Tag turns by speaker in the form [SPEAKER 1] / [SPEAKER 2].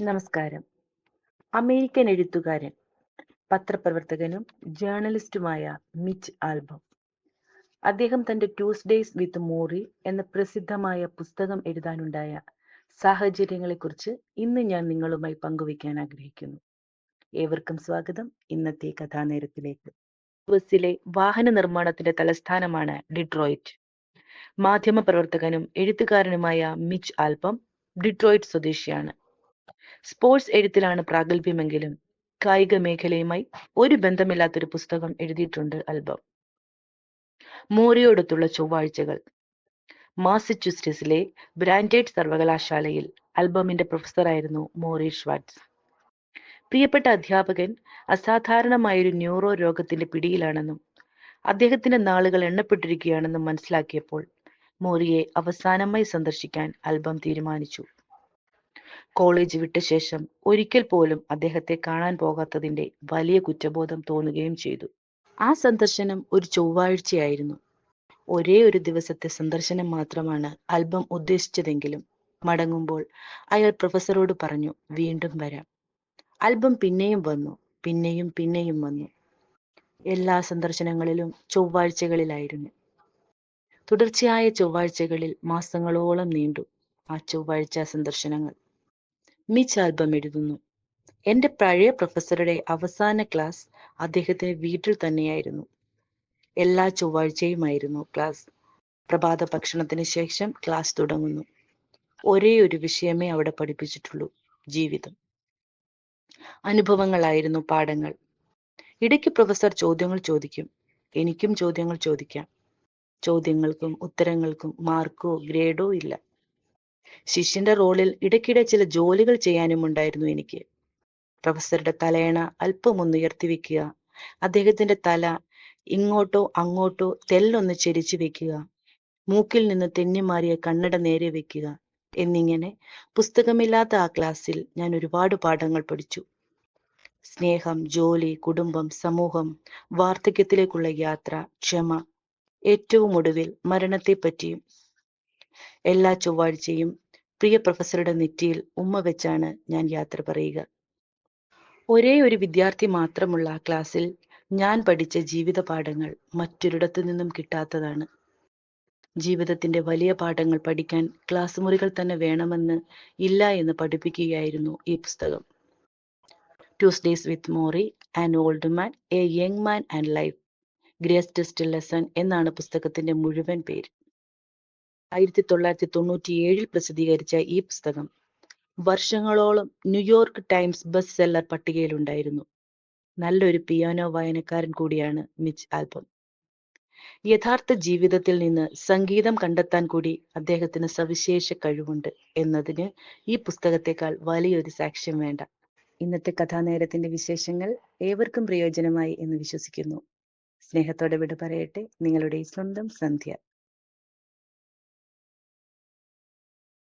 [SPEAKER 1] നമസ്കാരം. അമേരിക്കൻ എഴുത്തുകാരൻ, പത്രപ്രവർത്തകനും ജേർണലിസ്റ്റുമായ മിച്ച് ആൽബം. അദ്ദേഹം തന്റെ ട്യൂസ്ഡേയ്സ് വിത്ത് മോറി എന്ന പ്രസിദ്ധമായ പുസ്തകം എഴുതാനുണ്ടായ സാഹചര്യങ്ങളെക്കുറിച്ച് ഇന്ന് ഞാൻ നിങ്ങളുമായി പങ്കുവയ്ക്കാൻ ആഗ്രഹിക്കുന്നു. ഏവർക്കും സ്വാഗതം ഇന്നത്തെ കഥാനേരത്തിലേക്ക്. യുഎസിലെ വാഹന നിർമ്മാണത്തിന്റെ തലസ്ഥാനമാണ് ഡിട്രോയിറ്റ്. മാധ്യമപ്രവർത്തകനും എഴുത്തുകാരനുമായ മിച്ച് ആൽബം ഡിട്രോയിറ്റ് സ്വദേശിയാണ്. സ്പോർട്സ് എഴുത്തിലാണ് പ്രാഗൽഭ്യമെങ്കിലും കായിക മേഖലയുമായി ഒരു ബന്ധമില്ലാത്തൊരു പുസ്തകം എഴുതിയിട്ടുണ്ട് ആൽബം. മോറിയോടൊത്തുള്ള ചൊവ്വാഴ്ചകൾ. മാസച്യൂസെറ്റ്സിലെ ബ്രാൻഡേഡ് സർവകലാശാലയിൽ ആൽബമിന്റെ പ്രൊഫസറായിരുന്നു മോറി ഷ്വാർട്സ്. പ്രിയപ്പെട്ട അധ്യാപകൻ അസാധാരണമായൊരു ന്യൂറോ രോഗത്തിന്റെ പിടിയിലാണെന്നും അദ്ദേഹത്തിന്റെ നാളുകൾ എണ്ണപ്പെട്ടിരിക്കുകയാണെന്നും മനസ്സിലാക്കിയപ്പോൾ മോറിയെ അവസാനമായി സന്ദർശിക്കാൻ ആൽബം തീരുമാനിച്ചു. കോളേജ് വിട്ട ശേഷം ഒരിക്കൽ പോലും അദ്ദേഹത്തെ കാണാൻ പോകാത്തതിന്റെ വലിയ കുറ്റബോധം തോന്നുകയും ചെയ്തു. ആ സന്ദർശനം ഒരു ചൊവ്വാഴ്ചയായിരുന്നു. ഒരേ ഒരു ദിവസത്തെ സന്ദർശനം മാത്രമാണ് ആൽബം ഉദ്ദേശിച്ചതെങ്കിലും മടങ്ങുമ്പോൾ അയാൾ പ്രൊഫസറോട് പറഞ്ഞു, വീണ്ടും വരാം. ആൽബം പിന്നെയും വന്നു, പിന്നെയും വന്നു. എല്ലാ സന്ദർശനങ്ങളിലും ചൊവ്വാഴ്ചകളിലായിരുന്നു. തുടർച്ചയായ ചൊവ്വാഴ്ചകളിൽ മാസങ്ങളോളം നീണ്ടു ആ ചൊവ്വാഴ്ച സന്ദർശനങ്ങൾ. മിച്ച് ആൽബം എഴുതുന്നു, എന്റെ പഴയ പ്രൊഫസറുടെ അവസാന ക്ലാസ് അദ്ദേഹത്തിന് വീട്ടിൽ തന്നെയായിരുന്നു. എല്ലാ ചൊവ്വാഴ്ചയുമായിരുന്നു ക്ലാസ്. പ്രഭാത ഭക്ഷണത്തിന് ശേഷം ക്ലാസ് തുടങ്ങുന്നു. ഒരേ ഒരു വിഷയമേ അവിടെ പഠിപ്പിച്ചിട്ടുള്ളൂ, ജീവിതം. അനുഭവങ്ങളായിരുന്നു പാഠങ്ങൾ. ഇടയ്ക്ക് പ്രൊഫസർ ചോദ്യങ്ങൾ ചോദിക്കും, എനിക്കും ചോദ്യങ്ങൾ ചോദിക്കാം. ചോദ്യങ്ങൾക്കും ഉത്തരങ്ങൾക്കും മാർക്കോ ഗ്രേഡോ ഇല്ല. ശിഷ്യന്റെ റോളിൽ ഇടയ്ക്കിടെ ചില ജോലികൾ ചെയ്യാനും ഉണ്ടായിരുന്നു എനിക്ക്. പ്രൊഫസറുടെ തലയണ അല്പം ഒന്ന് ഉയർത്തി വെക്കുക, അദ്ദേഹത്തിന്റെ തല ഇങ്ങോട്ടോ അങ്ങോട്ടോ തെല്ലൊന്ന് ചെരിച്ചു വെക്കുക, മൂക്കിൽ നിന്ന് തെന്നിമാറിയ കണ്ണട നേരെ വെക്കുക എന്നിങ്ങനെ പുസ്തകമില്ലാത്ത ആ ക്ലാസ്സിൽ ഞാൻ ഒരുപാട് പാഠങ്ങൾ പഠിച്ചു. സ്നേഹം, ജോലി, കുടുംബം, സമൂഹം, വാർദ്ധക്യത്തിലേക്കുള്ള യാത്ര, ക്ഷമ, ഏറ്റവും ഒടുവിൽ മരണത്തെപ്പറ്റിയും. എല്ലാ ചൊവ്വാഴ്ചയും പ്രിയ പ്രൊഫസറുടെ നെറ്റിയിൽ ഉമ്മ വെച്ചാണ് ഞാൻ യാത്ര പറയുക. ഒരേ ഒരു വിദ്യാർത്ഥി മാത്രമുള്ള ആ ക്ലാസ്സിൽ ഞാൻ പഠിച്ച ജീവിത പാഠങ്ങൾ മറ്റൊരിടത്തു നിന്നും കിട്ടാത്തതാണ്. ജീവിതത്തിന്റെ വലിയ പാഠങ്ങൾ പഠിക്കാൻ ക്ലാസ് മുറികൾ തന്നെ വേണമെന്ന് ഇല്ല എന്ന് പഠിപ്പിക്കുകയായിരുന്നു ഈ പുസ്തകം. Tuesdays with Morrie, an old man, a young man and life, greatest lesson എന്നാണ് പുസ്തകത്തിന്റെ മുഴുവൻ പേര്. 1997 പ്രസിദ്ധീകരിച്ച ഈ പുസ്തകം വർഷങ്ങളോളം ന്യൂയോർക്ക് ടൈംസ് ബെസ്റ്റ് സെല്ലർ പട്ടികയിലുണ്ടായിരുന്നു. നല്ലൊരു പിയാനോ വായനക്കാരൻ കൂടിയാണ് മിച്ച് ആൽബം. യഥാർത്ഥ ജീവിതത്തിൽ നിന്ന് സംഗീതം കണ്ടെത്താൻ കൂടി അദ്ദേഹത്തിന് സവിശേഷ കഴിവുണ്ട് എന്നതിന് ഈ പുസ്തകത്തെക്കാൾ വലിയൊരു സാക്ഷ്യം വേണ്ട. ഇന്നത്തെ കഥാനേരത്തിന്റെ വിശേഷങ്ങൾ ഏവർക്കും പ്രയോജനമായി എന്ന് വിശ്വസിക്കുന്നു. സ്നേഹത്തോടെ വിട പറയട്ടെ, നിങ്ങളുടെ സ്വന്തം സന്ധ്യ.